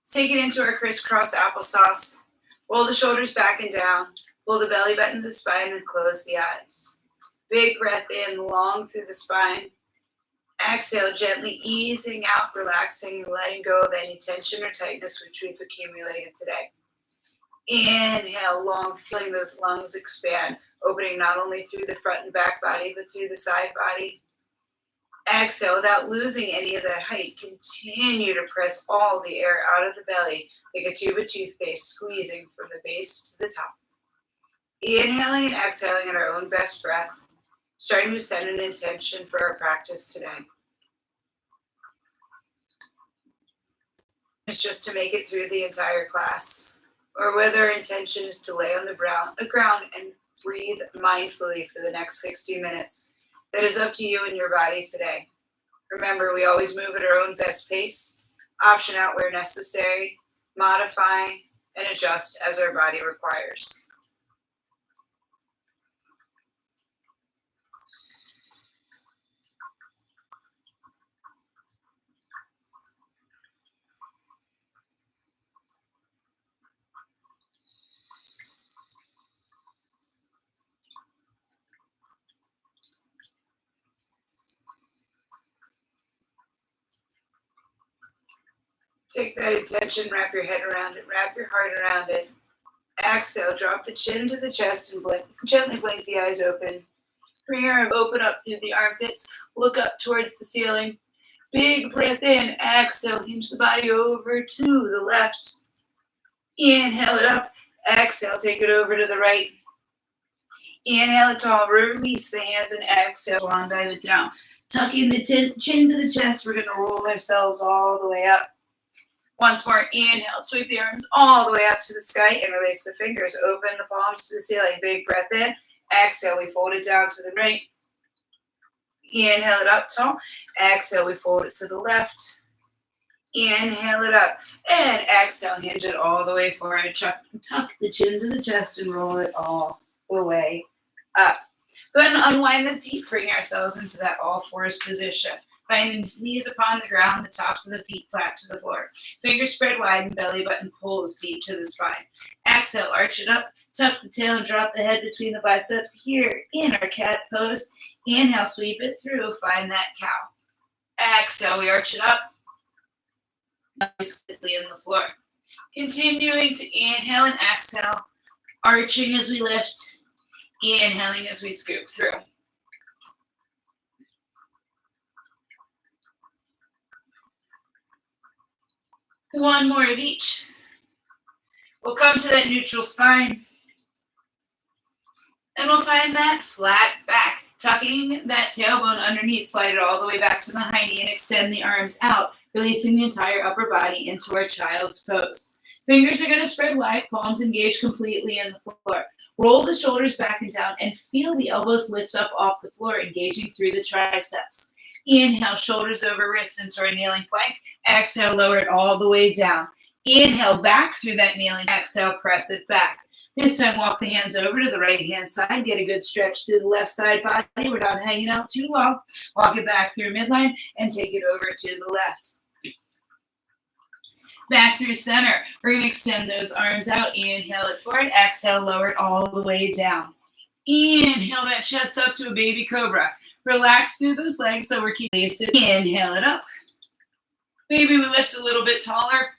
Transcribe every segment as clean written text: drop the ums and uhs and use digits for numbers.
Let's take it into our crisscross applesauce. Roll the shoulders back and down. Pull the belly button to the spine and close the eyes. Big breath in, long through the spine. Exhale, gently easing out, relaxing, and letting go of any tension or tightness which we've accumulated today. Inhale, long, feeling those lungs expand, opening not only through the front and back body, but through the side body. Exhale, without losing any of that height, continue to press all the air out of the belly like a tube of toothpaste, squeezing from the base to the top. Inhaling and exhaling at our own best breath, starting to set an intention for our practice today. It's just to make it through the entire class, or whether our intention is to lay on the ground and breathe mindfully for the next 60 minutes. That is up to you and your body today. Remember, we always move at our own best pace, option out where necessary, modify, and adjust as our body requires. Take that intention, wrap your head around it, wrap your heart around it. Exhale, drop the chin to the chest and gently blink the eyes open. Bring your arm open up through the armpits, look up towards the ceiling. Big breath in, exhale, hinge the body over to the left. Inhale it up, exhale, take it over to the right. Inhale it tall, release the hands and exhale, long dive it down. Tucking the chin to the chest, we're gonna roll ourselves all the way up. Once more, inhale, sweep the arms all the way up to the sky and release the fingers. Open the palms to the ceiling. Big breath in. Exhale, we fold it down to the right. Inhale it up tall. Exhale, we fold it to the left. Inhale it up. And exhale, hinge it all the way forward. Tuck the chin to the chest and roll it all the way up. Go ahead and unwind the feet. Bring ourselves into that all fours position. Finding the knees upon the ground, the tops of the feet flat to the floor. Fingers spread wide and belly button pulls deep to the spine. Exhale, arch it up, tuck the tail and drop the head between the biceps here in our cat pose. Inhale, sweep it through, find that cow. Exhale, we arch it up. Nicely in the floor. Continuing to inhale and exhale, arching as we lift, inhaling as we scoop through. One more of each. We'll come to that neutral spine. And we'll find that flat back. Tucking that tailbone underneath, slide it all the way back to the hiney and extend the arms out, releasing the entire upper body into our child's pose. Fingers are going to spread wide, palms engaged completely in the floor. Roll the shoulders back and down and feel the elbows lift up off the floor, engaging through the triceps. Inhale, shoulders over wrists into our kneeling plank. Exhale, lower it all the way down. Inhale, back through that kneeling. Exhale, press it back. This time, walk the hands over to the right-hand side. Get a good stretch through the left side body. We're not hanging out too long. Walk it back through midline and take it over to the left. Back through center. We're going to extend those arms out. Inhale it forward. Exhale, lower it all the way down. Inhale that chest up to a baby cobra. Relax through those legs so we're keeping it. Inhale it up. Maybe we lift a little bit taller.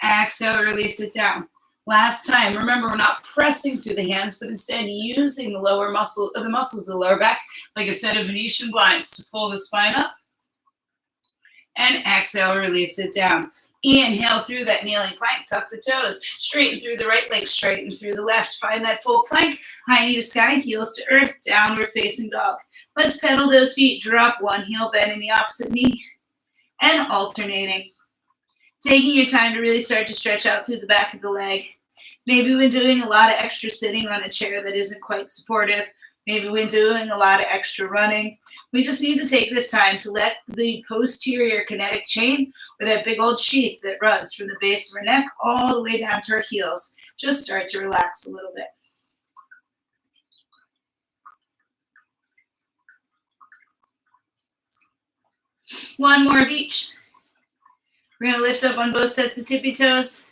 Exhale, release it down. Last time, remember, we're not pressing through the hands, but instead using the muscles of the lower back like a set of Venetian blinds to pull the spine up. And exhale, release it down. Inhale through that kneeling plank, tuck the toes, straighten through the right leg, straighten through the left. Find that full plank, high knee to sky, heels to earth, downward facing dog. Let's pedal those feet, drop one heel, bending the opposite knee, and alternating. Taking your time to really start to stretch out through the back of the leg. Maybe when doing a lot of extra sitting on a chair that isn't quite supportive. Maybe when doing a lot of extra running. We just need to take this time to let the posterior kinetic chain, or that big old sheath that runs from the base of our neck all the way down to our heels, just start to relax a little bit. One more of each. We're going to lift up on both sets of tippy toes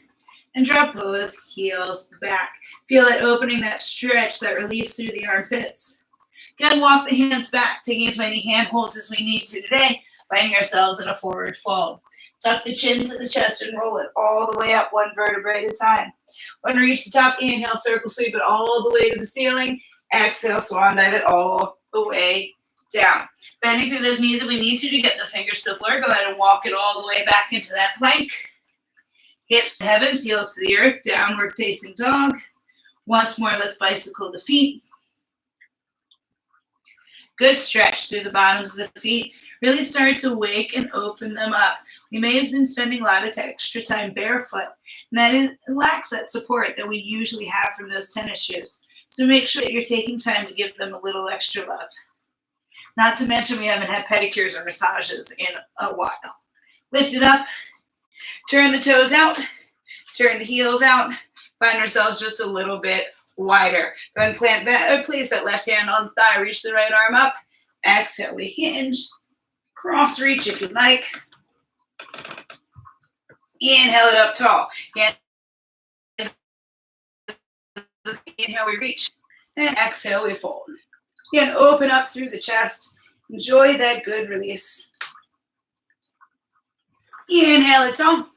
and drop both heels back. Feel it opening, that stretch, that release through the armpits. Again, walk the hands back, taking as many hand holds as we need to today, finding ourselves in a forward fold. Tuck the chin to the chest and roll it all the way up, one vertebrae at a time. When we reach the top, inhale, circle sweep it all the way to the ceiling. Exhale, swan dive it all the way down. Bending through those knees if we need to get the fingers to the floor. Go ahead and walk it all the way back into that plank. Hips to heavens, heels to the earth, downward facing dog. Once more, let's bicycle the feet. Good stretch through the bottoms of the feet. Really start to wake and open them up. We may have been spending a lot of extra time barefoot, and it lacks that support that we usually have from those tennis shoes. So make sure that you're taking time to give them a little extra love. Not to mention we haven't had pedicures or massages in a while. Lift it up, turn the toes out, turn the heels out, find ourselves just a little bit wider. Go ahead and plant that, place that left hand on the thigh, reach the right arm up. Exhale, we hinge, cross reach if you'd like. Inhale it up tall. Inhale, we reach. And exhale, we fold. Again, open up through the chest. Enjoy that good release. Inhale it tall.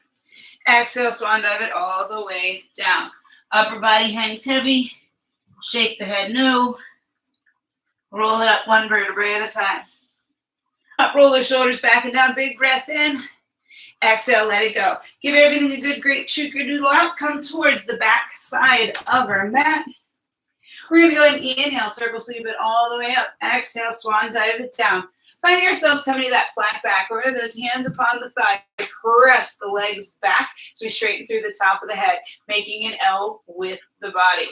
Exhale, swan dive it all the way down. Upper body hangs heavy. Shake the head no. Roll it up one vertebrae at a time. Up, roll the shoulders back and down. Big breath in. Exhale, let it go. Give everything a good, great doodle out. Come towards the back side of our mat. We're going to go ahead and inhale, circle sweep it all the way up. Exhale, swan dive it down. Find yourselves coming to that flat back. Or those hands upon the thigh. Press the legs back so we straighten through the top of the head, making an L with the body.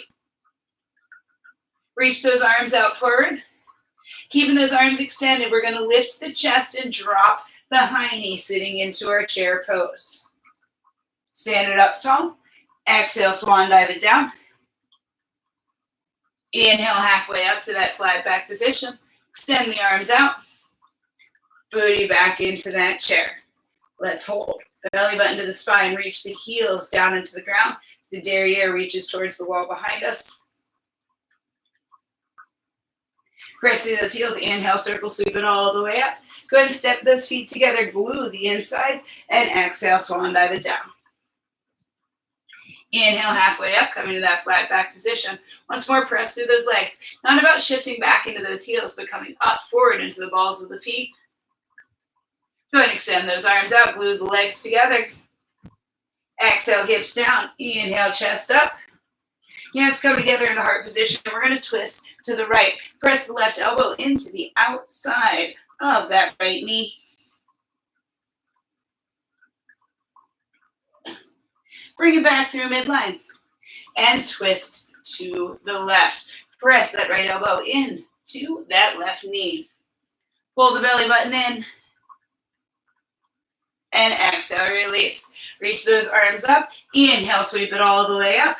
Reach those arms out forward. Keeping those arms extended, we're going to lift the chest and drop the high knee, sitting into our chair pose. Stand it up tall. Exhale, swan dive it down. Inhale, halfway up to that flat back position. Extend the arms out. Booty back into that chair. Let's hold. Belly button to the spine. Reach the heels down into the ground as the derriere reaches towards the wall behind us. Press through those heels. Inhale, circle sweep it all the way up. Go ahead and step those feet together. Glue the insides. And exhale, swan dive it down. Inhale, halfway up, coming to that flat back position. Once more, press through those legs. Not about shifting back into those heels, but coming up forward into the balls of the feet. Go ahead and extend those arms out. Glue the legs together. Exhale, hips down. Inhale, chest up. Hands come together in the heart position. We're going to twist to the right. Press the left elbow into the outside of that right knee. Bring it back through midline and twist to the left. Press that right elbow in to that left knee. Pull the belly button in and exhale, release. Reach those arms up. Inhale, sweep it all the way up.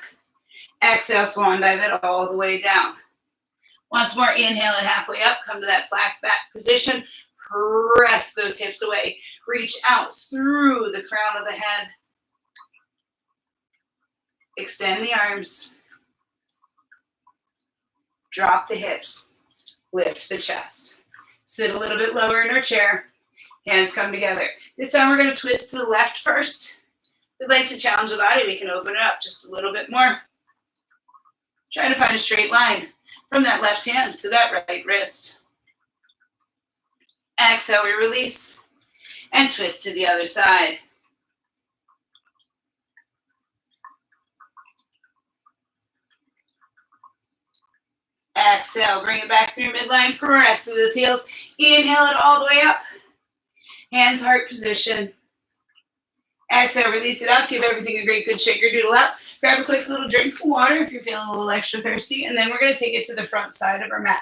Exhale, swan dive it all the way down. Once more, inhale it halfway up. Come to that flat back position. Press those hips away. Reach out through the crown of the head. Extend the arms. Drop the hips. Lift the chest. Sit a little bit lower in our chair. Hands come together. This time we're going to twist to the left first. If we'd like to challenge the body, we can open it up just a little bit more. Try to find a straight line from that left hand to that right wrist. Exhale, we release and twist to the other side. Exhale, bring it back through midline, press through those heels. Inhale it all the way up. Hands heart position. Exhale, release it up. Give everything a great good shaker doodle out. Grab a quick little drink of water if you're feeling a little extra thirsty, and then we're going to take it to the front side of our mat.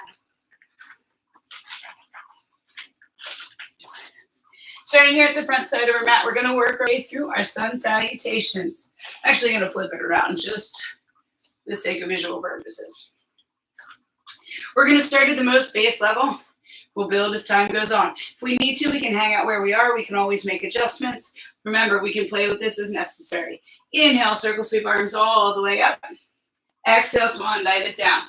Starting here at the front side of our mat, we're going to work our way through our sun salutations. I'm actually going to flip it around just for the sake of visual purposes. We're going to start at the most base level. We'll build as time goes on. If we need to, we can hang out where we are. We can always make adjustments. Remember, we can play with this as necessary. Inhale, circle sweep arms all the way up. Exhale, swan dive it down.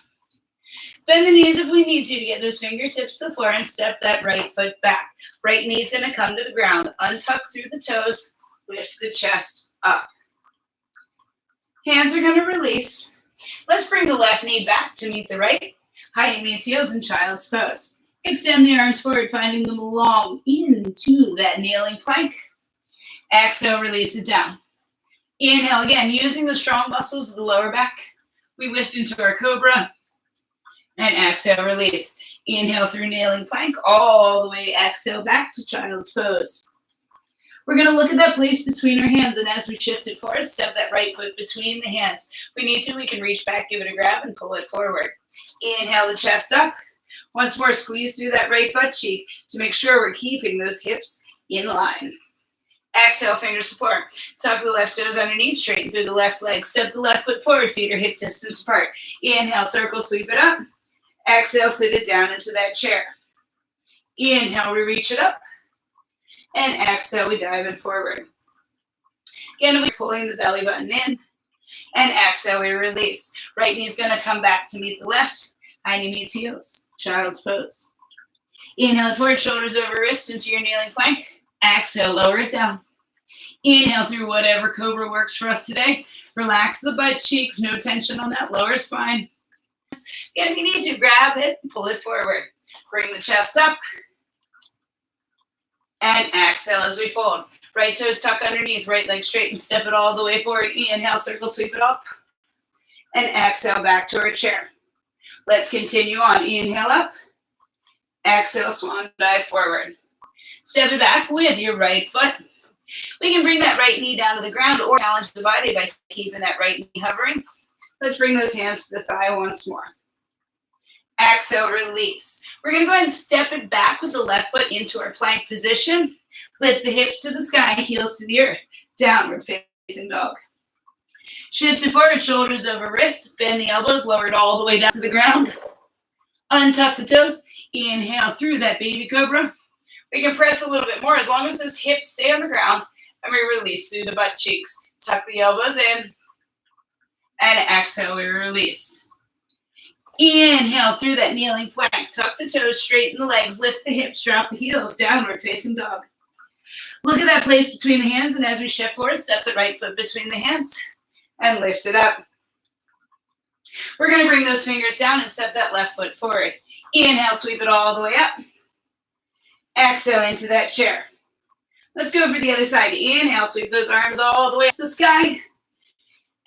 Bend the knees if we need to get those fingertips to the floor and step that right foot back. Right knee's gonna come to the ground. Untuck through the toes, lift the chest up. Hands are gonna release. Let's bring the left knee back to meet the right. High knee meets heels in child's pose. Extend the arms forward, finding them long into that kneeling plank. Exhale, release it down. Inhale again, using the strong muscles of the lower back. We lift into our cobra. And exhale, release. Inhale through kneeling plank, all the way exhale back to child's pose. We're gonna look at that place between our hands, and as we shift it forward, step that right foot between the hands. If we need to, we can reach back, give it a grab, and pull it forward. Inhale the chest up. Once more, squeeze through that right butt cheek to make sure we're keeping those hips in line. Exhale, fingers to the floor. Tuck the left toes underneath, straighten through the left leg. Step the left foot forward, feet are hip distance apart. Inhale, circle, sweep it up. Exhale, sit it down into that chair. Inhale, we reach it up. And exhale, we dive it forward. Again, we're pulling the belly button in. And exhale, we release. Right knee's gonna come back to meet the left. High knee meets heels, child's pose. Inhale forward, shoulders over wrist into your kneeling plank. Exhale, lower it down. Inhale through whatever cobra works for us today. Relax the butt cheeks, no tension on that lower spine. Again, if you need to, grab it, pull it forward. Bring the chest up. And exhale as we fold. Right toes tuck underneath, right leg straight and step it all the way forward. Inhale, circle, sweep it up. And exhale back to our chair. Let's continue on. Inhale up. Exhale, swan dive forward. Step it back with your right foot. We can bring that right knee down to the ground or challenge the body by keeping that right knee hovering. Let's bring those hands to the thigh once more. Exhale, release. We're going to go ahead and step it back with the left foot into our plank position. Lift the hips to the sky, heels to the earth. Downward facing dog. Shift it forward, shoulders over wrists. Bend the elbows, lower it all the way down to the ground. Untuck the toes. Inhale through that baby cobra. We can press a little bit more as long as those hips stay on the ground. And we release through the butt cheeks. Tuck the elbows in. And exhale, we release. Inhale through that kneeling plank. Tuck the toes, straighten the legs, lift the hips, drop the heels, downward facing dog. Look at that place between the hands, and as we shift forward, step the right foot between the hands and lift it up. We're going to bring those fingers down and step that left foot forward. Inhale, sweep it all the way up. Exhale into that chair. Let's go for the other side. Inhale, sweep those arms all the way to the sky.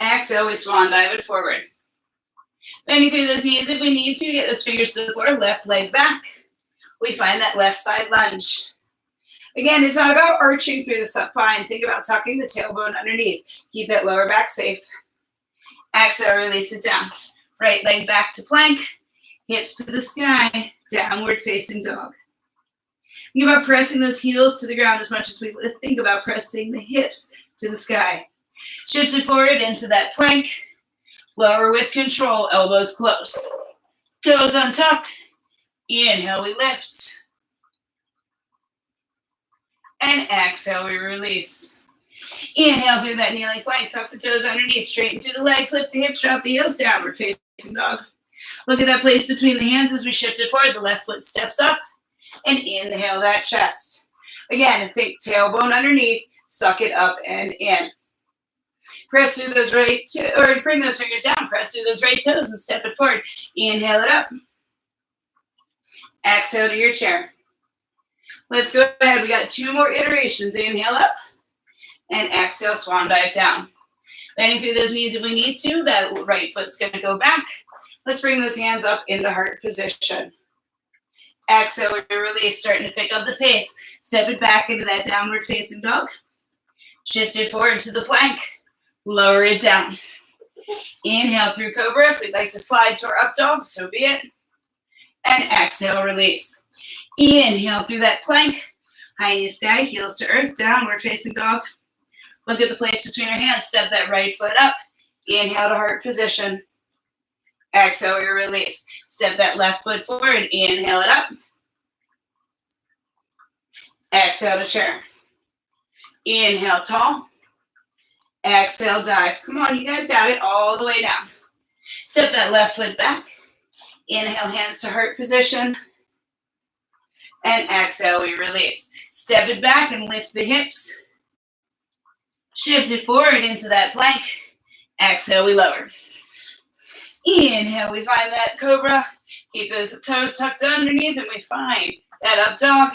Exhale, we swan dive it forward. Bending through those knees if we need to, get those fingers to the floor, left leg back. We find that left side lunge. Again, it's not about arching through the supine. Think about tucking the tailbone underneath. Keep that lower back safe. Exhale, release it down. Right leg back to plank, hips to the sky, downward facing dog. Think about pressing those heels to the ground as much as we think about pressing the hips to the sky. Shift it forward into that plank. Lower with control, elbows close. Toes on top. Inhale, we lift. And exhale, we release. Inhale through that kneeling plank. Tuck the toes underneath. Straighten through the legs. Lift the hips. Drop the heels. Downward facing dog. Look at that place between the hands as we shift it forward. The left foot steps up. And inhale that chest. Again, think tailbone underneath. Suck it up and in. Press through those or bring those fingers down. Press through those right toes and step it forward. Inhale it up. Exhale to your chair. Let's go ahead. We got 2 more iterations. Inhale up. And exhale, swan dive down. Bending through those knees if we need to. That right foot's going to go back. Let's bring those hands up into heart position. Exhale, we release. Starting to pick up the pace. Step it back into that downward facing dog. Shift it forward to the plank. Lower it down. Inhale through cobra. If we'd like to slide to our up dog, so be it. And exhale, release. Inhale through that plank. High knee sky, heels to earth, downward facing dog. Look at the place between our hands. Step that right foot up. Inhale to heart position. Exhale, we release. Step that left foot forward. Inhale it up. Exhale to chair. Inhale, tall. Exhale, dive. Come on, you guys got it all the way down. Step that left foot back. Inhale, hands to heart position. And exhale, we release. Step it back and lift the hips. Shift it forward into that plank. Exhale, we lower. Inhale, we find that cobra. Keep those toes tucked underneath and we find that up dog.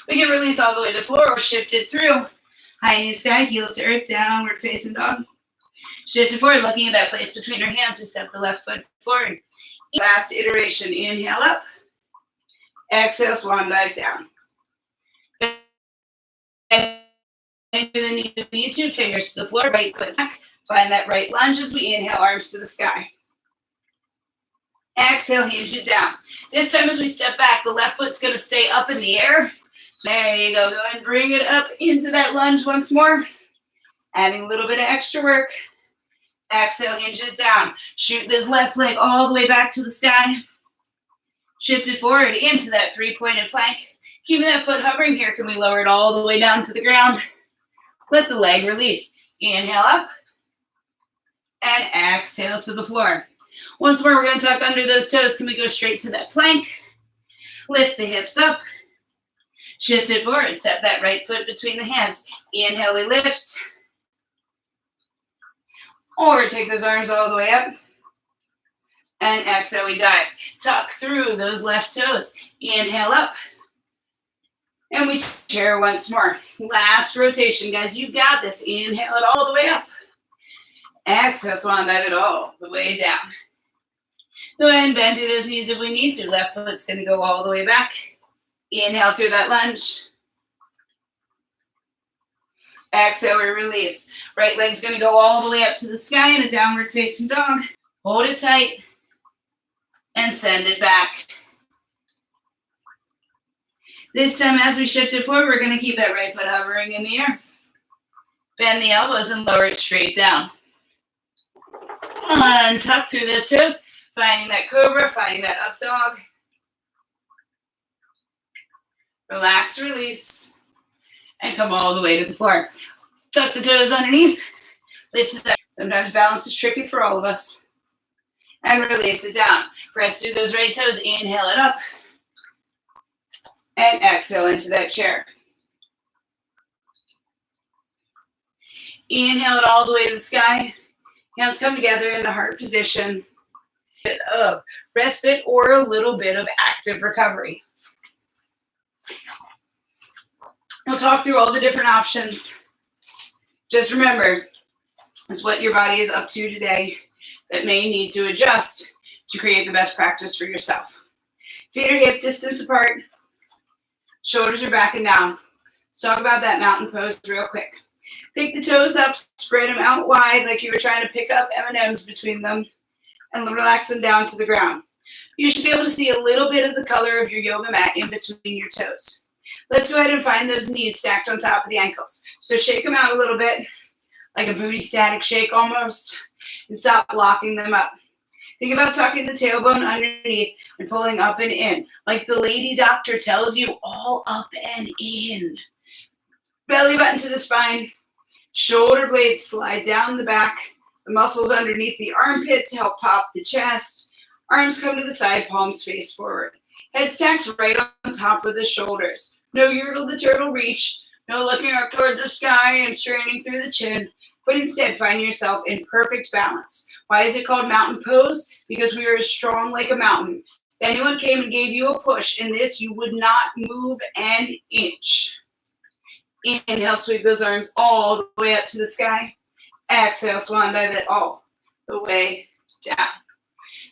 We can release all the way to the floor or shift it through. High knee sky, heels to earth, downward facing dog. Shift it forward, looking at that place between our hands. We step the left foot forward. Last iteration, inhale up. Exhale, swan dive down. And the knee, 2 fingers to the floor, right foot back. Find that right lunge as we inhale, arms to the sky. Exhale, hinge it down. This time as we step back, the left foot's going to stay up in the air. So there you go. Go ahead and bring it up into that lunge once more. Adding a little bit of extra work. Exhale, hinge it down. Shoot this left leg all the way back to the sky. Shift it forward into that 3-pointed plank. Keeping that foot hovering here. Can we lower it all the way down to the ground? Let the leg release. Inhale up. And exhale to the floor. Once more, we're going to tuck under those toes. Can we go straight to that plank? Lift the hips up. Shift it forward. Step that right foot between the hands. Inhale, we lift. Or take those arms all the way up. And exhale, we dive. Tuck through those left toes. Inhale up. And we chair once more. Last rotation, guys. You got this. Inhale it all the way up. Exhale, swan dive it all the way down. Go ahead and bend through those knees if we need to. Left foot's going to go all the way back. Inhale through that lunge. Exhale, we release. Right leg's going to go all the way up to the sky in a downward facing dog. Hold it tight and send it back. This time as we shift it forward, we're going to keep that right foot hovering in the air. Bend the elbows and lower it straight down. Untuck through those toes, finding that cobra, finding that up dog. Relax, release, and come all the way to the floor. Tuck the toes underneath, lift it up. Sometimes balance is tricky for all of us. And release it down. Press through those right toes, inhale it up. And exhale into that chair. Inhale it all the way to the sky. Hands come together in the heart position. Bit of respite or a little bit of active recovery. We'll talk through all the different options. Just remember, it's what your body is up to today that may need to adjust to create the best practice for yourself. Feet are hip distance apart. Shoulders are back and down. Let's talk about that mountain pose real quick. Pick the toes up, spread them out wide like you were trying to pick up M&Ms between them, and relax them down to the ground. You should be able to see a little bit of the color of your yoga mat in between your toes. Let's go ahead and find those knees stacked on top of the ankles. So shake them out a little bit, like a booty static shake almost, and stop locking them up. Think about tucking the tailbone underneath and pulling up and in, like the lady doctor tells you, all up and in. Belly button to the spine. Shoulder blades slide down the back. The muscles underneath the armpits help pop the chest. Arms come to the side, palms face forward. Head stacks right on top of the shoulders. No yertle the turtle reach. No looking up toward the sky and straining through the chin. But instead find yourself in perfect balance. Why is it called mountain pose? Because we are as strong like a mountain. If anyone came and gave you a push in this, you would not move an inch. Inhale, sweep those arms all the way up to the sky. Exhale, swan dive it all the way down.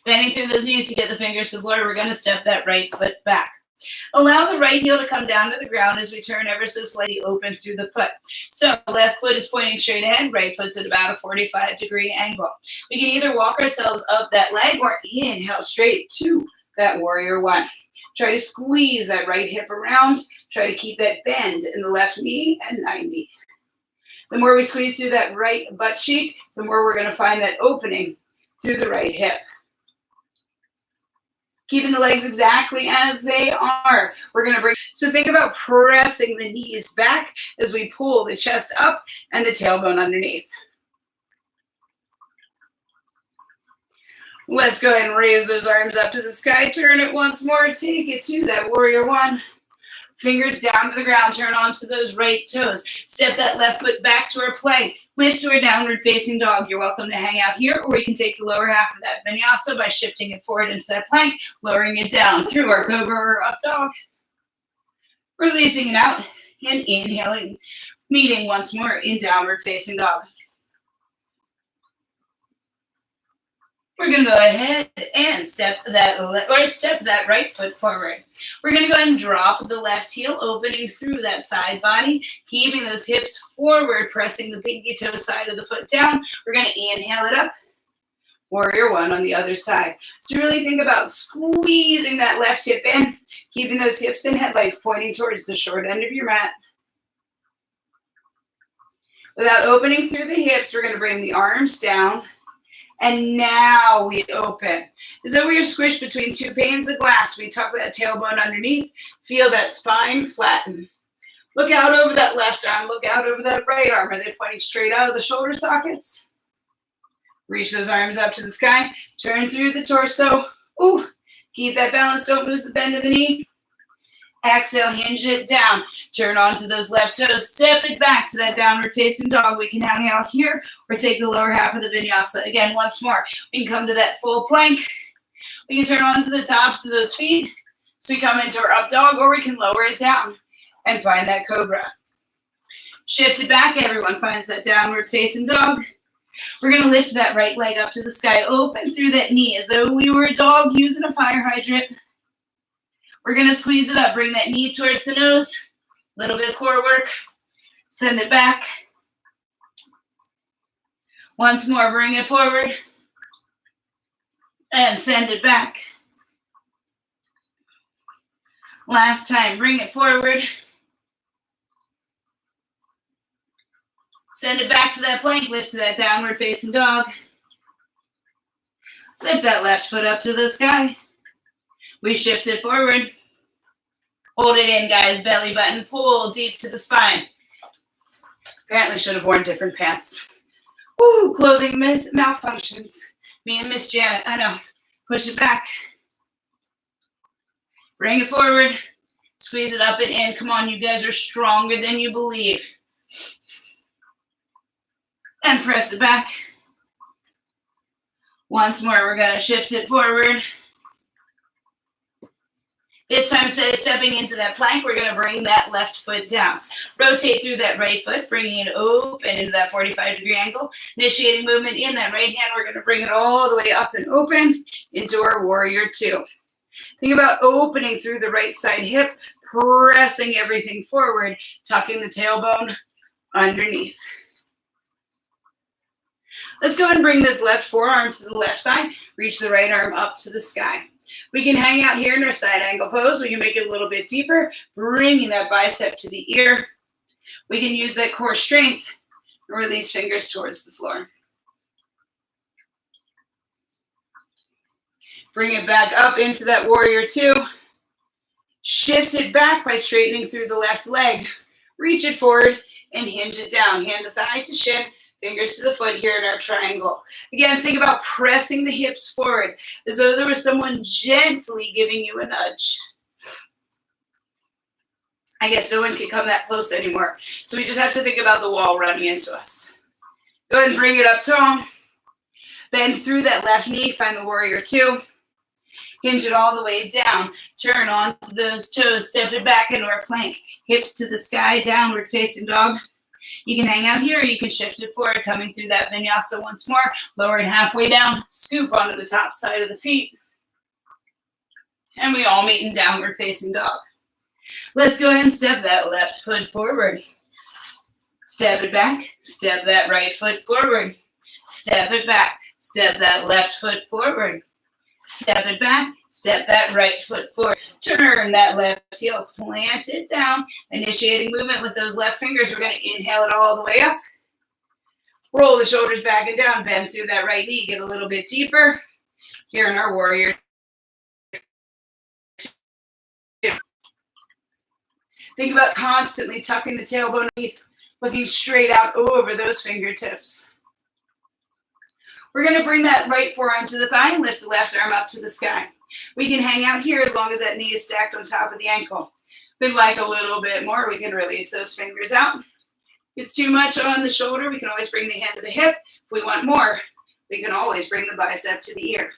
Bending through those knees to get the fingers to the floor, we're going to step that right foot back. Allow the right heel to come down to the ground as we turn ever so slightly open through the foot. So left foot is pointing straight ahead, right foot's at about a 45-degree angle. We can either walk ourselves up that leg or inhale straight to that warrior one. Try to squeeze that right hip around. Try to keep that bend in the left knee and 90. The more we squeeze through that right butt cheek, the more we're going to find that opening through the right hip. Keeping the legs exactly as they are. We're going to bring, so think about pressing the knees back as we pull the chest up and the tailbone underneath. Let's go ahead and raise those arms up to the sky. Turn it once more. Take it to that warrior one. Fingers down to the ground. Turn onto those right toes. Step that left foot back to our plank. Lift to our downward facing dog. You're welcome to hang out here, or we can take the lower half of that vinyasa by shifting it forward into that plank, lowering it down through our cobra or up dog. Releasing it out and inhaling. Meeting once more in downward facing dog. We're going to go ahead and step that right foot forward. We're going to go ahead and drop the left heel, opening through that side body, keeping those hips forward, pressing the pinky toe side of the foot down. We're going to inhale it up. Warrior one on the other side. So really think about squeezing that left hip in, keeping those hips and head legs pointing towards the short end of your mat. Without opening through the hips, we're going to bring the arms down. And now we open. As though we are squished between two panes of glass. We tuck that tailbone underneath. Feel that spine flatten. Look out over that left arm. Look out over that right arm. Are they pointing straight out of the shoulder sockets? Reach those arms up to the sky. Turn through the torso. Ooh, keep that balance. Don't lose the bend of the knee. Exhale, hinge it down. Turn onto those left toes. Step it back to that downward facing dog. We can hang out here or take the lower half of the vinyasa. Again, once more. We can come to that full plank. We can turn onto the tops of those feet. So we come into our up dog, or we can lower it down and find that cobra. Shift it back. Everyone finds that downward facing dog. We're going to lift that right leg up to the sky. Open through that knee as though we were a dog using a fire hydrant. We're going to squeeze it up. Bring that knee towards the nose. A little bit of core work. Send it back. Once more, bring it forward. And send it back. Last time, bring it forward. Send it back to that plank. Lift to that downward facing dog. Lift that left foot up to the sky. We shift it forward. Hold it in, guys. Belly button. Pull deep to the spine. Apparently should have worn different pants. Woo, clothing malfunctions. Me and Miss Janet, I know. Push it back. Bring it forward. Squeeze it up and in. Come on, you guys are stronger than you believe. And press it back. Once more, we're going to shift it forward. This time, instead of stepping into that plank, we're going to bring that left foot down. Rotate through that right foot, bringing it open into that 45-degree angle. Initiating movement in that right hand, we're going to bring it all the way up and open into our warrior two. Think about opening through the right side hip, pressing everything forward, tucking the tailbone underneath. Let's go and bring this left forearm to the left thigh. Reach the right arm up to the sky. We can hang out here in our side angle pose. We can make it a little bit deeper, bringing that bicep to the ear. We can use that core strength and release fingers towards the floor. Bring it back up into that warrior two. Shift it back by straightening through the left leg. Reach it forward and hinge it down. Hand to thigh to shin. Fingers to the foot here in our triangle. Again, think about pressing the hips forward as though there was someone gently giving you a nudge. I guess no one can come that close anymore. So we just have to think about the wall running into us. Go ahead and bring it up tall. Bend through that left knee. Find the warrior two. Hinge it all the way down. Turn onto those toes. Step it back into our plank. Hips to the sky. Downward facing dog. You can hang out here, or you can shift it forward, coming through that vinyasa once more. Lower it halfway down. Scoop onto the top side of the feet. And we all meet in downward facing dog. Let's go ahead and step that left foot forward. Step it back. Step that right foot forward. Step it back. Step that left foot forward. Step it back. Step that right foot forward. Turn that left heel. Plant it down. Initiating movement with those left fingers. We're going to inhale it all the way up. Roll the shoulders back and down. Bend through that right knee. Get a little bit deeper. Here in our warrior Think about constantly tucking the tailbone underneath, looking straight out over those fingertips. We're going to bring that right forearm to the thigh and lift the left arm up to the sky. We can hang out here as long as that knee is stacked on top of the ankle. If we'd like a little bit more, we can release those fingers out. If it's too much on the shoulder, we can always bring the hand to the hip. If we want more, we can always bring the bicep to the ear.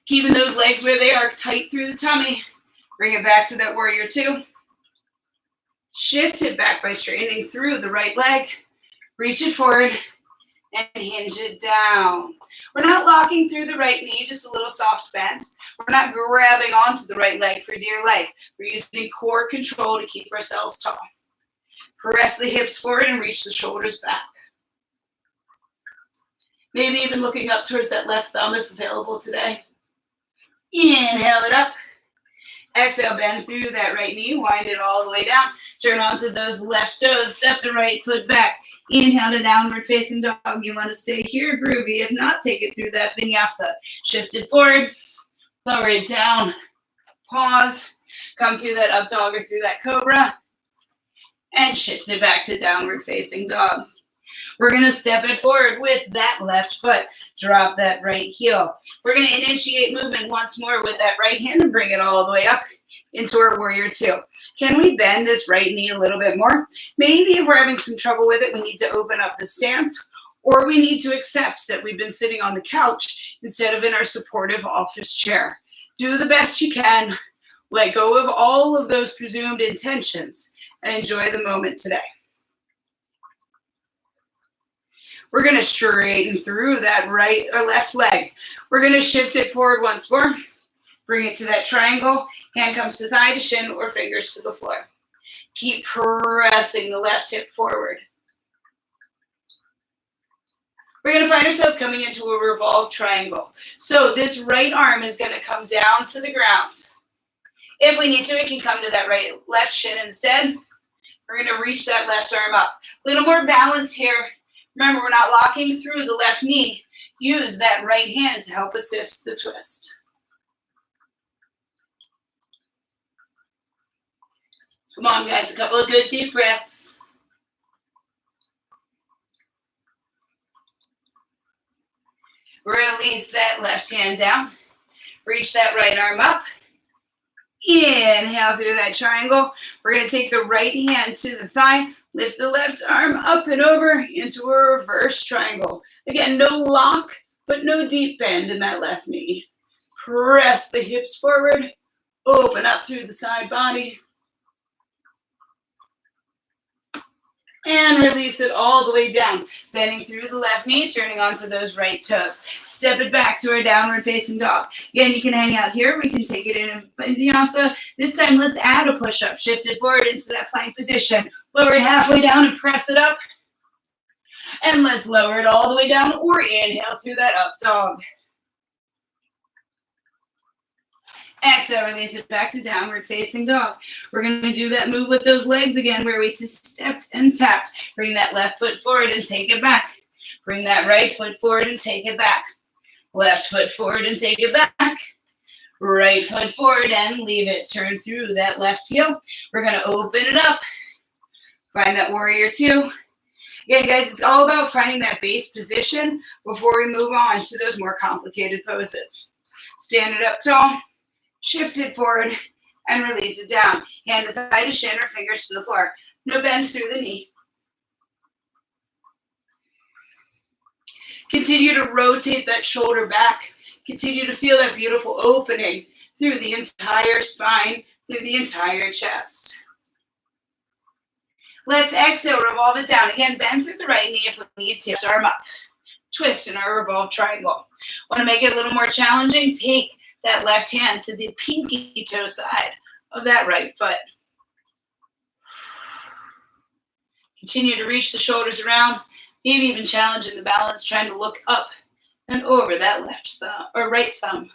Keeping those legs where they are, tight through the tummy. Bring it back to that warrior two. Shift it back by straightening through the right leg. Reach it forward and hinge it down. We're not locking through the right knee, just a little soft bend. We're not grabbing onto the right leg for dear life. We're using core control to keep ourselves tall. Press the hips forward and reach the shoulders back. Maybe even looking up towards that left thumb if available today. Inhale it up. Exhale, bend through that right knee, wind it all the way down. Turn onto those left toes, step the right foot back. Inhale to downward facing dog. You want to stay here, groovy. If not, take it through that vinyasa. Shift it forward, lower it down, pause, come through that up dog or through that cobra, and shift it back to downward facing dog. We're going to step it forward with that left foot. Drop that right heel. We're going to initiate movement once more with that right hand and bring it all the way up into our warrior two. Can we bend this right knee a little bit more? Maybe if we're having some trouble with it, we need to open up the stance, or we need to accept that we've been sitting on the couch instead of in our supportive office chair. Do the best you can. Let go of all of those presumed intentions and enjoy the moment today. We're going to straighten through that right or left leg. We're going to shift it forward once more. Bring it to that triangle. Hand comes to thigh to shin or fingers to the floor. Keep pressing the left hip forward. We're going to find ourselves coming into a revolve triangle. So this right arm is going to come down to the ground. If we need to, it can come to that left shin instead. We're going to reach that left arm up. A little more balance here. Remember, we're not locking through the left knee. Use that right hand to help assist the twist. Come on, guys, a couple of good deep breaths. Release that left hand down. Reach that right arm up. Inhale through that triangle. We're going to take the right hand to the thigh. Lift the left arm up and over into a reverse triangle. Again, no lock, but no deep bend in that left knee. Press the hips forward. Open up through the side body. And release it all the way down. Bending through the left knee, turning onto those right toes. Step it back to our downward facing dog. Again, you can hang out here. We can take it in a vinyasa. This time, let's add a push-up. Shift it forward into that plank position. Lower it halfway down and press it up. And let's lower it all the way down or inhale through that up dog. Exhale, release it back to downward facing dog. We're going to do that move with those legs again where we just stepped and tapped. Bring that left foot forward and take it back. Bring that right foot forward and take it back. Left foot forward and take it back. Right foot forward and leave it. Turn through that left heel. We're going to open it up. Find that warrior two. Again, guys, it's all about finding that base position before we move on to those more complicated poses. Stand it up tall. Shift it forward and release it down. Hand to thigh to shin or fingers to the floor. No bend through the knee. Continue to rotate that shoulder back. Continue to feel that beautiful opening through the entire spine, through the entire chest. Let's exhale, revolve it down. Again, bend through the right knee if we need to. Arm up. Twist in our revolve triangle. Want to make it a little more challenging? Take that left hand to the pinky toe side of that right foot. Continue to reach the shoulders around, maybe even challenging the balance, trying to look up and over that left thumb or right thumb.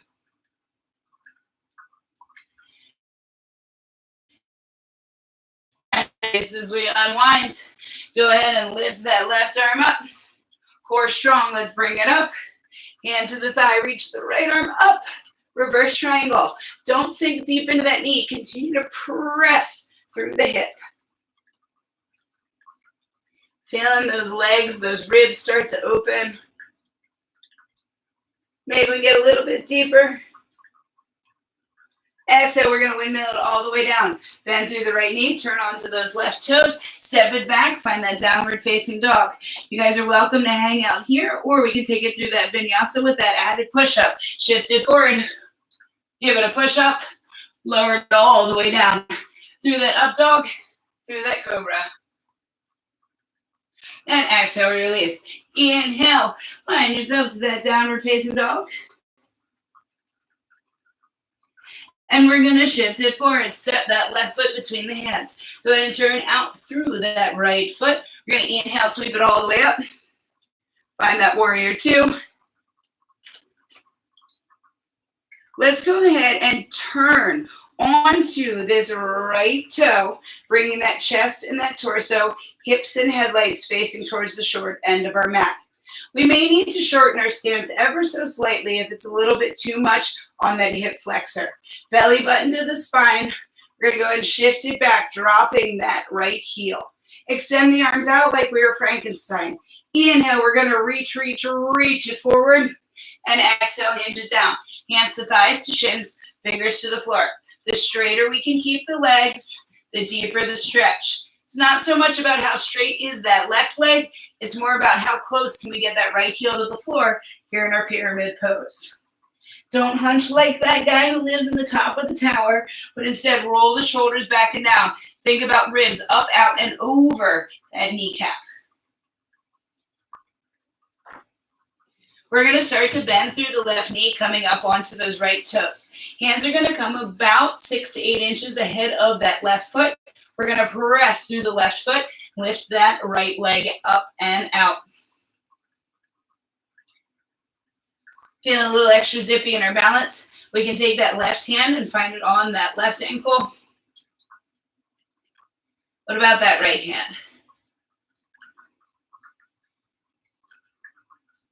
As we unwind, go ahead and lift that left arm up. Core strong, let's bring it up. Hand to the thigh, reach the right arm up. Reverse triangle. Don't sink deep into that knee. Continue to press through the hip. Feeling those legs, those ribs start to open. Maybe we get a little bit deeper. Exhale, we're going to windmill it all the way down. Bend through the right knee, turn onto those left toes, step it back, find that downward facing dog. You guys are welcome to hang out here, or we can take it through that vinyasa with that added push-up. Shift it forward, give it a push-up, lower it all the way down. Through that up dog, through that cobra. And exhale, release. Inhale, find yourself to that downward facing dog. And we're going to shift it forward. Step that left foot between the hands. Go ahead and turn out through that right foot. We're going to inhale, sweep it all the way up. Find that warrior two. Let's go ahead and turn onto this right toe, bringing that chest and that torso, hips and headlights facing towards the short end of our mat. We may need to shorten our stance ever so slightly if it's a little bit too much on that hip flexor. Belly button to the spine. We're going to go ahead and shift it back, dropping that right heel. Extend the arms out like we were Frankenstein. Inhale, we're going to reach it forward. And exhale, hinge it down. Hands to thighs, to shins, fingers to the floor. The straighter we can keep the legs, the deeper the stretch. It's not so much about how straight is that left leg, it's more about how close can we get that right heel to the floor here in our pyramid pose. Don't hunch like that guy who lives in the top of the tower, but instead roll the shoulders back and down. Think about ribs up, out, and over that kneecap. We're going to start to bend through the left knee, coming up onto those right toes. Hands are going to come about 6 to 8 inches ahead of that left foot. We're going to press through the left foot, lift that right leg up and out. Feeling a little extra zippy in our balance, we can take that left hand and find it on that left ankle. What about that right hand?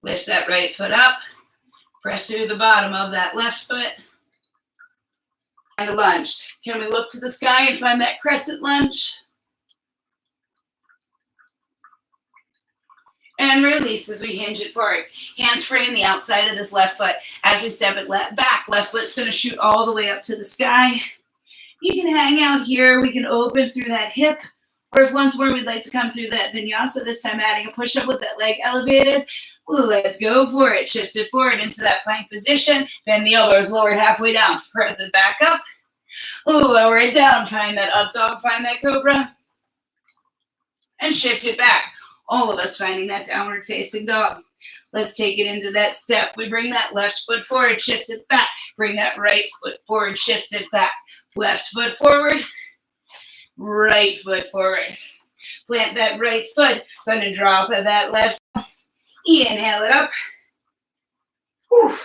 Lift that right foot up, press through the bottom of that left foot. And a lunge. Can we look to the sky and find that crescent lunge? And release as we hinge it forward. Hands frame the outside of this left foot. As we step it back, left foot's going to shoot all the way up to the sky. You can hang out here. We can open through that hip. Or if once more we'd like to come through that vinyasa, this time adding a push-up with that leg elevated. Let's go for it. Shift it forward into that plank position. Bend the elbows, lowered halfway down. Press it back up. Lower it down. Find that up dog, find that cobra. And shift it back. All of us finding that downward facing dog. Let's take it into that step. We bring that left foot forward, shift it back. Bring that right foot forward, shift it back. Left foot forward, right foot forward. Plant that right foot. Going to drop that left. Inhale it up. Whew.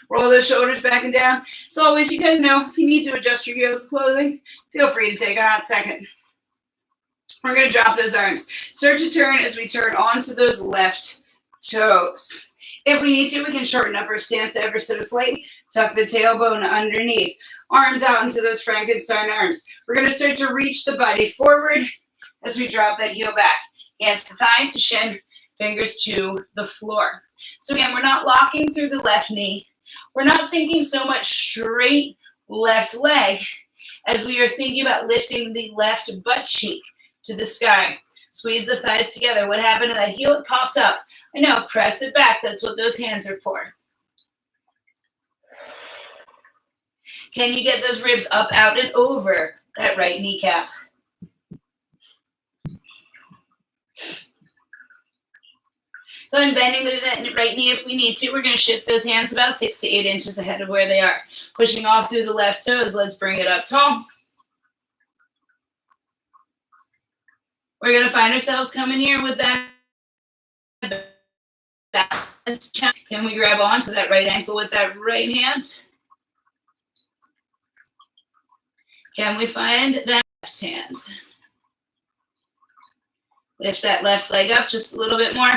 Roll those shoulders back and down. So always, you guys know, if you need to adjust your yoga clothing, feel free to take a hot second. We're going to drop those arms. Start to turn as we turn onto those left toes. If we need to, we can shorten up our stance ever so slightly. Tuck the tailbone underneath. Arms out into those Frankenstein arms. We're going to start to reach the body forward as we drop that heel back. Hands to thigh, to shin, fingers to the floor. So again, we're not locking through the left knee. We're not thinking so much straight left leg as we are thinking about lifting the left butt cheek to the sky. Squeeze the thighs together. What happened to that heel? It popped up. I know, press it back. That's what those hands are for. Can you get those ribs up, out, and over that right kneecap? Go ahead and bending the right knee if we need to. We're going to shift those hands about 6 to 8 inches ahead of where they are. Pushing off through the left toes. Let's bring it up tall. We're going to find ourselves coming here with that balance check. Can we grab onto that right ankle with that right hand? Can we find that left hand? Lift that left leg up just a little bit more.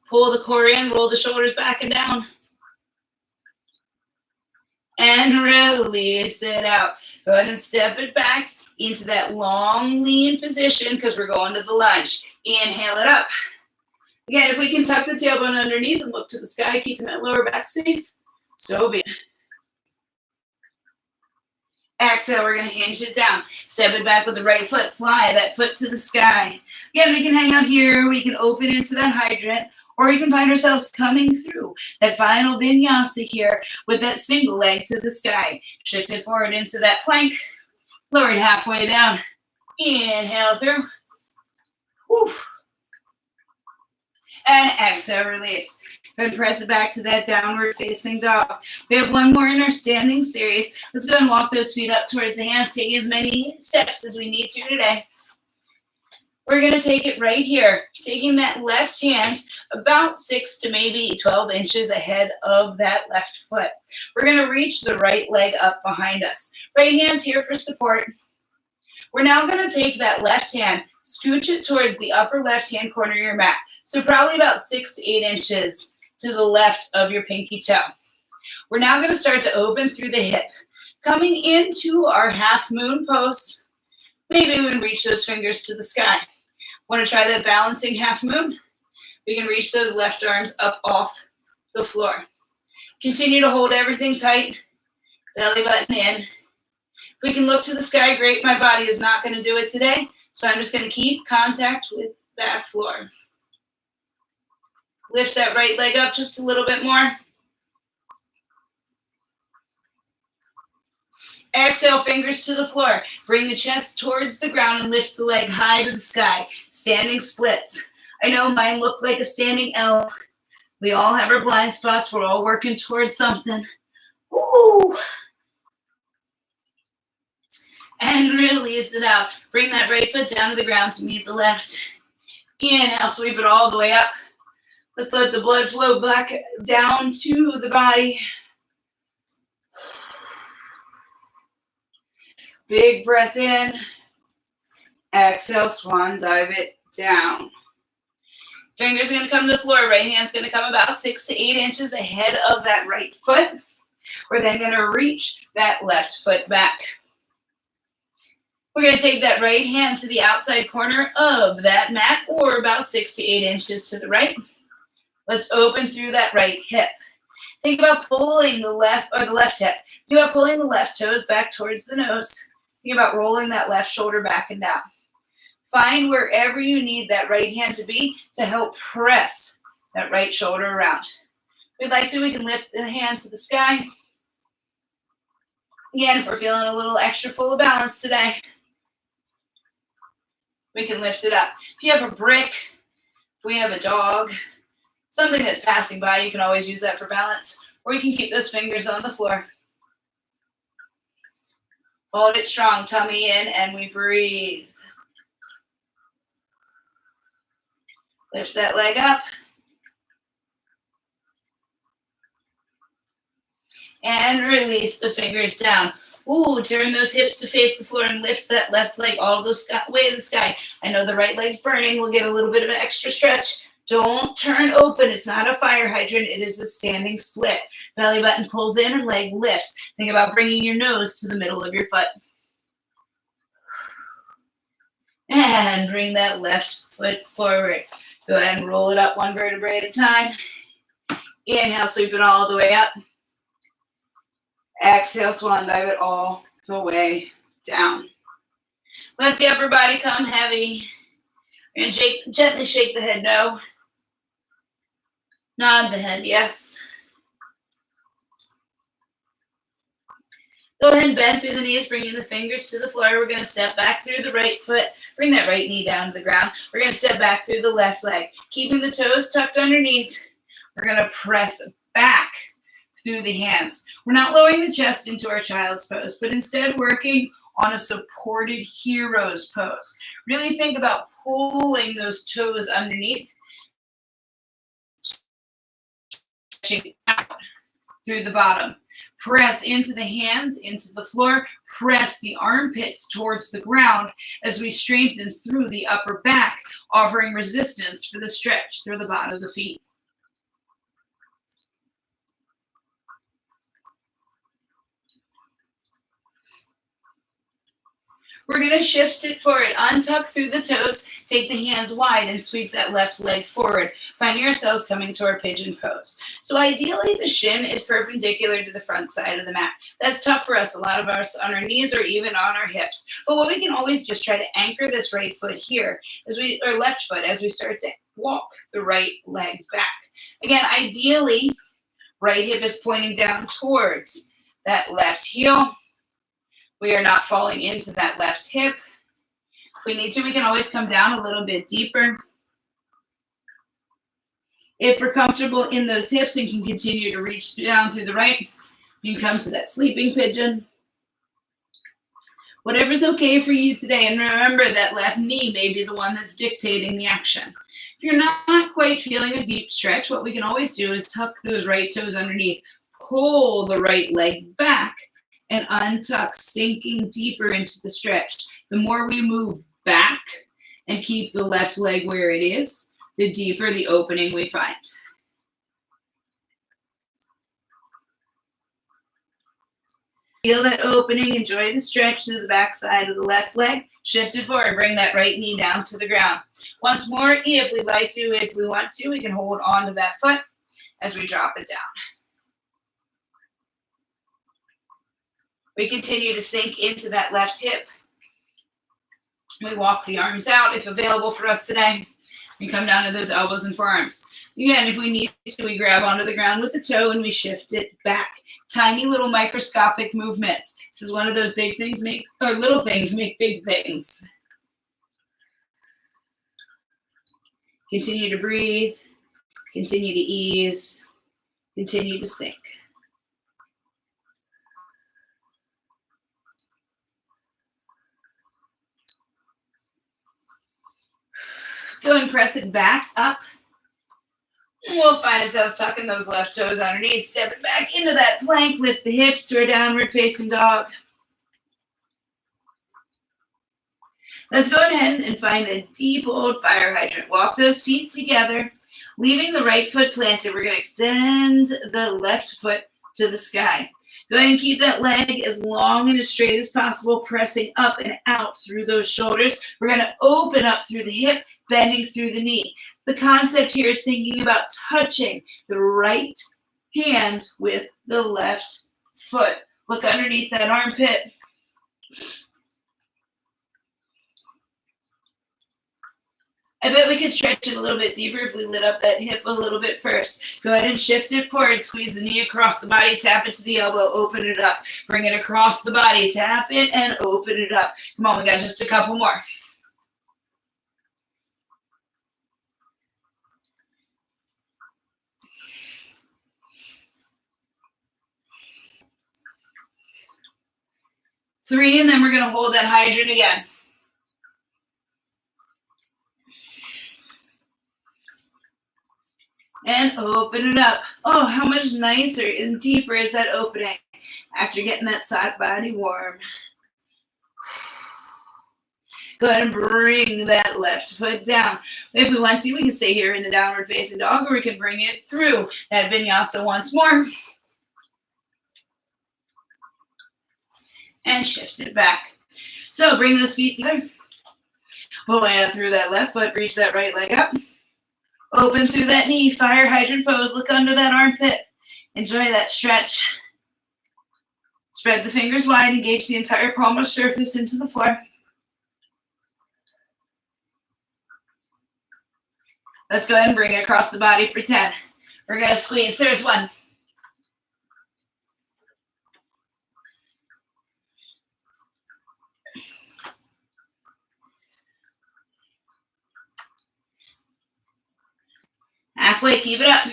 Pull the core in, roll the shoulders back and down. And release it out. Go ahead and step it back into that long, lean position because we're going to the lunge. Inhale it up. Again, if we can tuck the tailbone underneath and look to the sky, keeping that lower back safe, so be it. Exhale, we're going to hinge it down. Step it back with the right foot. Fly that foot to the sky. Again, we can hang out here. We can open into that hydrant. Or we can find ourselves coming through that final vinyasa here with that single leg to the sky. Shifted forward into that plank. Lowered halfway down. Inhale through. Whew. And exhale, release. Go and press it back to that downward facing dog. We have one more in our standing series. Let's go and walk those feet up towards the hands, taking as many steps as we need to today. We're going to take it right here, taking that left hand about 6 to maybe 12 inches ahead of that left foot. We're going to reach the right leg up behind us. Right hand's here for support. We're now going to take that left hand, scooch it towards the upper left-hand corner of your mat. So probably about 6 to 8 inches to the left of your pinky toe. We're now going to start to open through the hip. Coming into our half moon pose, maybe we can reach those fingers to the sky. Want to try that balancing half moon? We can reach those left arms up off the floor. Continue to hold everything tight, belly button in. If we can look to the sky, great. My body is not going to do it today, so I'm just going to keep contact with that floor. Lift that right leg up just a little bit more. Exhale, fingers to the floor. Bring the chest towards the ground and lift the leg high to the sky. Standing splits. I know mine look like a standing L. We all have our blind spots. We're all working towards something. Woo! And release it out. Bring that right foot down to the ground to meet the left. Inhale, sweep it all the way up. Let's let the blood flow back down to the body. Big breath in. Exhale, swan dive it down. Fingers are going to come to the floor. Right hand's going to come about 6 to 8 inches ahead of that right foot. We're then going to reach that left foot back. We're going to take that right hand to the outside corner of that mat, or about 6 to 8 inches to the right. Let's open through that right hip. Think about pulling the left hip. Think about pulling the left toes back towards the nose. Think about rolling that left shoulder back and down. Find wherever you need that right hand to be to help press that right shoulder around. If we'd like to, we can lift the hand to the sky. Again, if we're feeling a little extra full of balance today, we can lift it up. If you have a brick, if we have a dog, something that's passing by, you can always use that for balance. Or you can keep those fingers on the floor. Hold it strong, tummy in, and we breathe. Lift that leg up. And release the fingers down. Ooh, turn those hips to face the floor and lift that left leg all the way to the sky. I know the right leg's burning. We'll get a little bit of an extra stretch. Don't turn open. It's not a fire hydrant. It is a standing split. Belly button pulls in and leg lifts. Think about bringing your nose to the middle of your foot. And bring that left foot forward. Go ahead and roll it up one vertebrae at a time. Inhale, sweep it all the way up. Exhale, swan dive it all the way down. Let the upper body come heavy. We're going to gently shake the head no. Nod the head yes. Go ahead and bend through the knees, bringing the fingers to the floor. We're going to step back through the right foot. Bring that right knee down to the ground. We're going to step back through the left leg. Keeping the toes tucked underneath. We're going to press back through the hands. We're not lowering the chest into our child's pose, but instead working on a supported hero's pose. Really think about pulling those toes underneath, stretching out through the bottom. Press into the hands, into the floor. Press the armpits towards the ground as we strengthen through the upper back, offering resistance for the stretch through the bottom of the feet. We're going to shift it forward. Untuck through the toes. Take the hands wide and sweep that left leg forward. Finding ourselves coming to our pigeon pose. So ideally, the shin is perpendicular to the front side of the mat. That's tough for us. A lot of us on our knees or even on our hips. But what we can always just try to anchor this right foot here, or left foot, as we start to walk the right leg back. Again, ideally, right hip is pointing down towards that left heel. We are not falling into that left hip. If we need to, we can always come down a little bit deeper. If we're comfortable in those hips and can continue to reach down through the right, you can come to that sleeping pigeon. Whatever's okay for you today. And remember that left knee may be the one that's dictating the action. If you're not quite feeling a deep stretch, what we can always do is tuck those right toes underneath. Pull the right leg back and untuck, sinking deeper into the stretch. The more we move back and keep the left leg where it is, the deeper the opening we find. Feel that opening, enjoy the stretch through the back side of the left leg. Shift it forward, bring that right knee down to the ground. Once more, if we'd like to, if we want to, we can hold on to that foot as we drop it down. We continue to sink into that left hip. We walk the arms out if available for us today. We come down to those elbows and forearms. Again, if we need to, we grab onto the ground with the toe and we shift it back. Tiny little microscopic movements. This is one of those big things little things make big things. Continue to breathe. Continue to ease. Continue to sink. Go and press it back up. And we'll find ourselves tucking those left toes underneath. Step it back into that plank. Lift the hips to a downward facing dog. Let's go ahead and find a deep old fire hydrant. Walk those feet together. Leaving the right foot planted, we're going to extend the left foot to the sky. Go ahead and keep that leg as long and as straight as possible, pressing up and out through those shoulders. We're going to open up through the hip, bending through the knee. The concept here is thinking about touching the right hand with the left foot. Look underneath that armpit. I bet we could stretch it a little bit deeper if we lit up that hip a little bit first. Go ahead and shift it forward. Squeeze the knee across the body. Tap it to the elbow. Open it up. Bring it across the body. Tap it and open it up. Come on, we got just a couple more. Three, and then we're going to hold that hydrant again. And open it up. Oh, how much nicer and deeper is that opening after getting that side body warm. Go ahead and bring that left foot down. If we want to, we can stay here in the downward facing dog, or we can bring it through that vinyasa once more. And shift it back. So bring those feet together. Pull out through that left foot, reach that right leg up. Open through that knee, fire hydrant pose. Look under that armpit. Enjoy that stretch. Spread the fingers wide, engage the entire palmar surface into the floor. Let's go ahead and bring it across the body for 10. We're going to squeeze. There's one. Halfway, keep it up.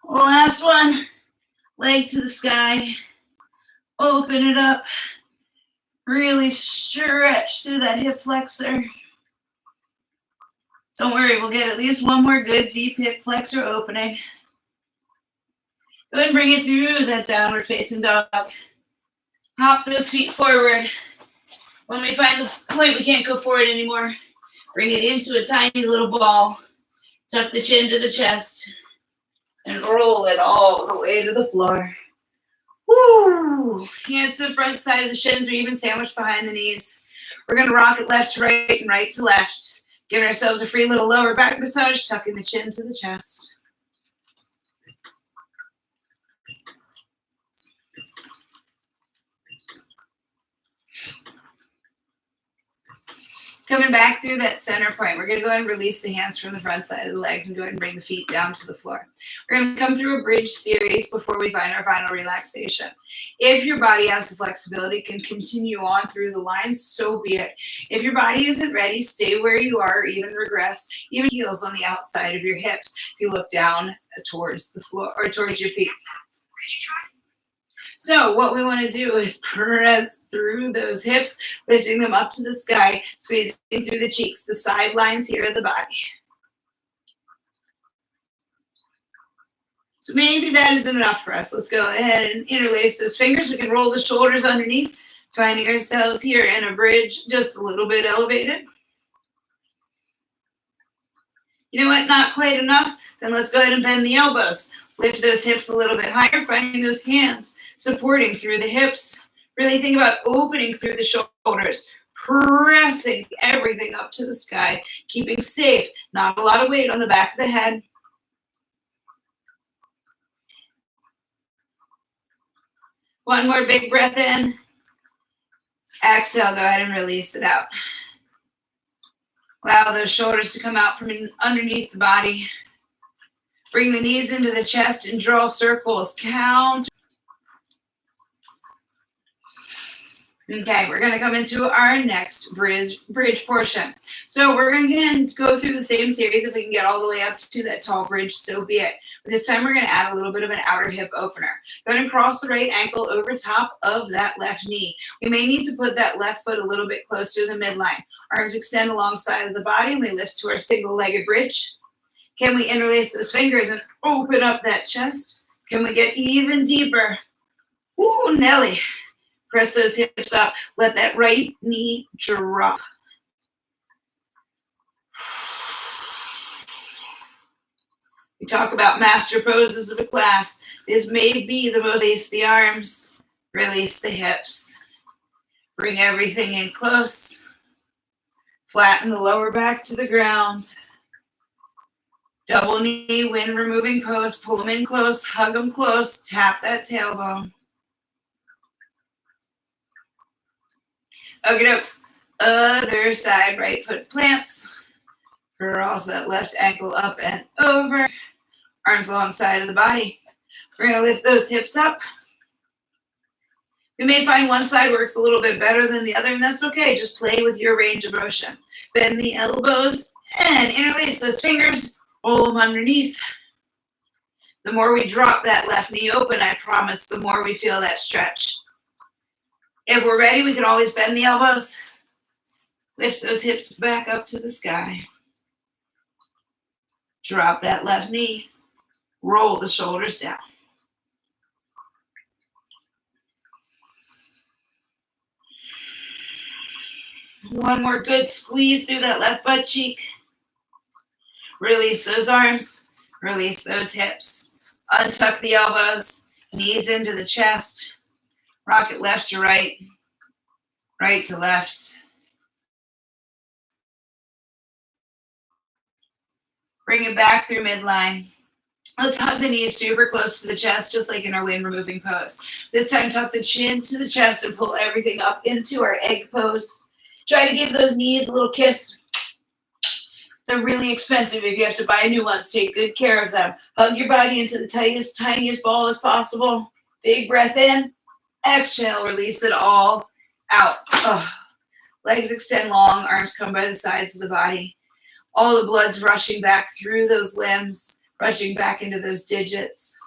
Last one. Leg to the sky. Open it up. Really stretch through that hip flexor. Don't worry, we'll get at least one more good deep hip flexor opening. Go ahead and bring it through that downward facing dog. Hop those feet forward. When we find the point we can't go forward anymore, bring it into a tiny little ball. Tuck the chin to the chest. And roll it all the way to the floor. Woo! Hands to the front side of the shins or even sandwiched behind the knees. We're going to rock it left to right and right to left. Giving ourselves a free little lower back massage, tucking the chin to the chest. Coming back through that center point, we're going to go ahead and release the hands from the front side of the legs and go ahead and bring the feet down to the floor. We're going to come through a bridge series before we find our final relaxation. If your body has the flexibility, can continue on through the lines, so be it. If your body isn't ready, stay where you are or even regress, even heels on the outside of your hips. If you look down towards the floor or towards your feet. Could you try? So what we want to do is press through those hips, lifting them up to the sky, squeezing through the cheeks, the side lines here of the body. So maybe that isn't enough for us. Let's go ahead and interlace those fingers. We can roll the shoulders underneath, finding ourselves here in a bridge, just a little bit elevated. You know what? Not quite enough. Then let's go ahead and bend the elbows. Lift those hips a little bit higher, finding those hands supporting through the hips. Really think about opening through the shoulders, pressing everything up to the sky, keeping safe, not a lot of weight on the back of the head. One more big breath in. Exhale, go ahead and release it out. Allow those shoulders to come out from underneath the body. Bring the knees into the chest and draw circles. Count. Okay, we're going to come into our next bridge portion. So we're going to go through the same series. If we can get all the way up to that tall bridge, so be it. But this time we're going to add a little bit of an outer hip opener. Go ahead and cross the right ankle over top of that left knee. We may need to put that left foot a little bit closer to the midline. Arms extend alongside of the body, and we lift to our single-legged bridge. Can we interlace those fingers and open up that chest? Can we get even deeper? Ooh, Nelly. Press those hips up. Let that right knee drop. We talk about master poses of a class. This may be the most. Release the arms. Release the hips. Bring everything in close. Flatten the lower back to the ground. Double knee, wind removing pose. Pull them in close. Hug them close. Tap that tailbone. Okie dokes. Other side, right foot plants. Curls that left ankle up and over. Arms alongside of the body. We're going to lift those hips up. We may find one side works a little bit better than the other, and that's okay. Just play with your range of motion. Bend the elbows and interlace those fingers. Roll them underneath. The more we drop that left knee open, I promise, the more we feel that stretch. If we're ready, we can always bend the elbows. Lift those hips back up to the sky. Drop that left knee. Roll the shoulders down. One more good squeeze through that left butt cheek. Release those arms. Release those hips. Untuck the elbows. Knees into the chest. Rock it left to right. Right to left. Bring it back through midline. Let's hug the knees super close to the chest, just like in our wind removing pose. This time, tuck the chin to the chest and pull everything up into our egg pose. Try to give those knees a little kiss. They're really expensive. If you have to buy new ones, take good care of them. Hug your body into the tightest, tiniest ball as possible. Big breath in. Exhale, release it all out. Legs extend long, arms come by the sides of the body. All the blood's rushing back through those limbs, rushing back into those digits.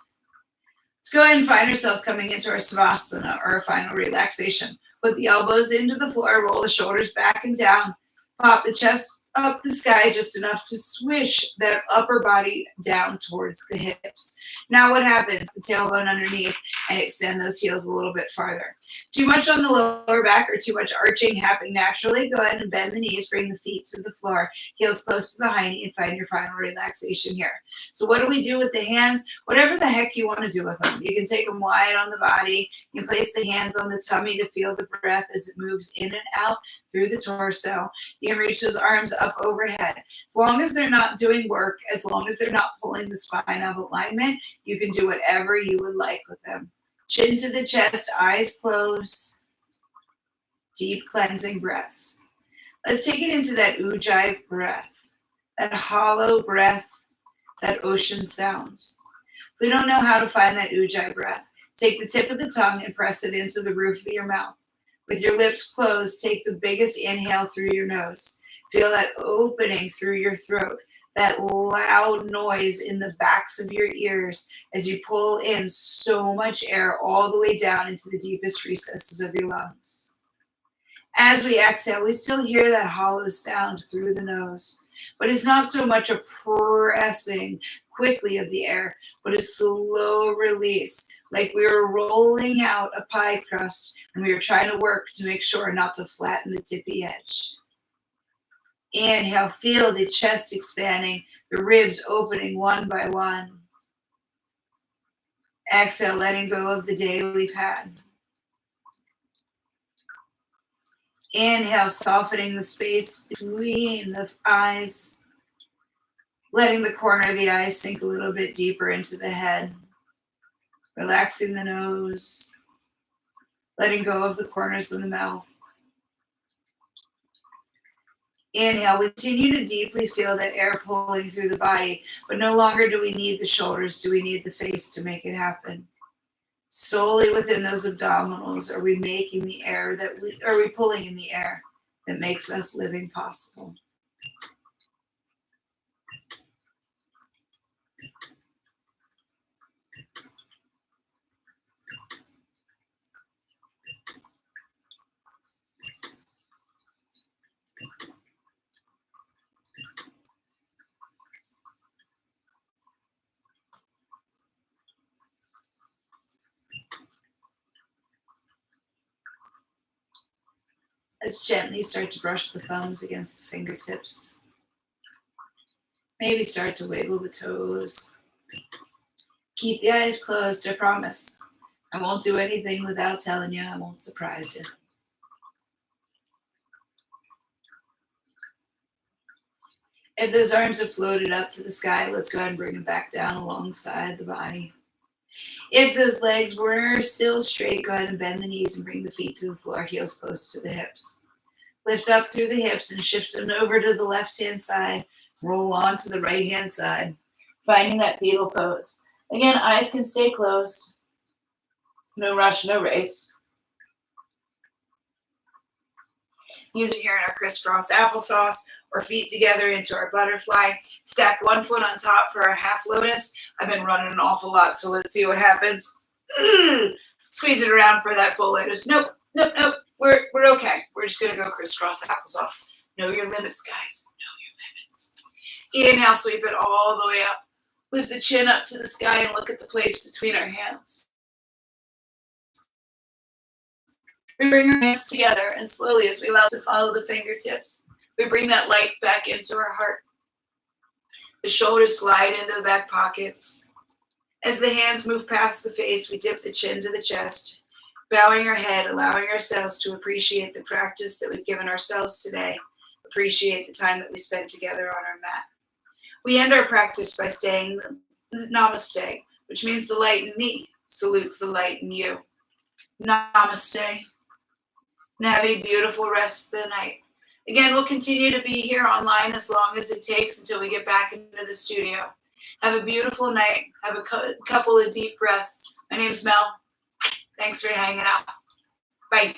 Let's go ahead and find ourselves coming into our Savasana, or our final relaxation. Put the elbows into the floor, roll the shoulders back and down, pop the chest up the sky just enough to swish that upper body down towards the hips. Now what happens? The tailbone underneath. and extend those heels a little bit farther. Too much on the lower back or too much arching happening naturally, go ahead and bend the knees, bring the feet to the floor, heels close to the high knee, and find your final relaxation here. So what do we do with the hands? Whatever the heck you want to do with them. You can take them wide on the body. You can place the hands on the tummy to feel the breath as it moves in and out through the torso. You can reach those arms up overhead. As long as they're not doing work, as long as they're not pulling the spine out of alignment, you can do whatever you would like with them. Chin to the chest, eyes closed. Deep cleansing breaths. Let's take it into that ujjayi breath, that hollow breath, that ocean sound. If we don't know how to find that ujjayi breath, take the tip of the tongue and press it into the roof of your mouth. With your lips closed, take the biggest inhale through your nose. Feel that opening through your throat, that loud noise in the backs of your ears as you pull in so much air all the way down into the deepest recesses of your lungs. As we exhale, we still hear that hollow sound through the nose, but it's not so much a pressing quickly of the air, but a slow release, like we were rolling out a pie crust and we were trying to work to make sure not to flatten the tippy edge. Inhale, feel the chest expanding, the ribs opening one by one. Exhale, letting go of the day we've had. Inhale, softening the space between the eyes, letting the corner of the eyes sink a little bit deeper into the head, relaxing the nose, letting go of the corners of the mouth. Inhale, we continue to deeply feel that air pulling through the body, but no longer do we need the shoulders, do we need the face to make it happen. Solely within those abdominals are we making the air are we pulling in the air that makes us living possible. Let's gently start to brush the thumbs against the fingertips. Maybe start to wiggle the toes. Keep the eyes closed, I promise. I won't do anything without telling you. I won't surprise you. If those arms have floated up to the sky, let's go ahead and bring them back down alongside the body. If those legs were still straight, go ahead and bend the knees and bring the feet to the floor, heels close to the hips. Lift up through the hips and shift them over to the left-hand side. Roll on to the right-hand side, finding that fetal pose. Again, eyes can stay closed. No rush, no race. Use it here in our crisscross applesauce, or feet together into our butterfly. Stack one foot on top for our half lotus. I've been running an awful lot, so let's see what happens. Squeeze it around for that full lotus. Nope. We're okay. We're just gonna go crisscross applesauce. Know your limits, guys. Know your limits. Inhale, sweep it all the way up. Lift the chin up to the sky and look at the place between our hands. We bring our hands together, and slowly, as we allow to follow the fingertips, we bring that light back into our heart. The shoulders slide into the back pockets. As the hands move past the face, we dip the chin to the chest, bowing our head, allowing ourselves to appreciate the practice that we've given ourselves today, appreciate the time that we spent together on our mat. We end our practice by saying namaste, which means the light in me salutes the light in you. Namaste. And have a beautiful rest of the night. Again, we'll continue to be here online as long as it takes until we get back into the studio. Have a beautiful night. Have a couple of deep breaths. My name's Mel. Thanks for hanging out. Bye.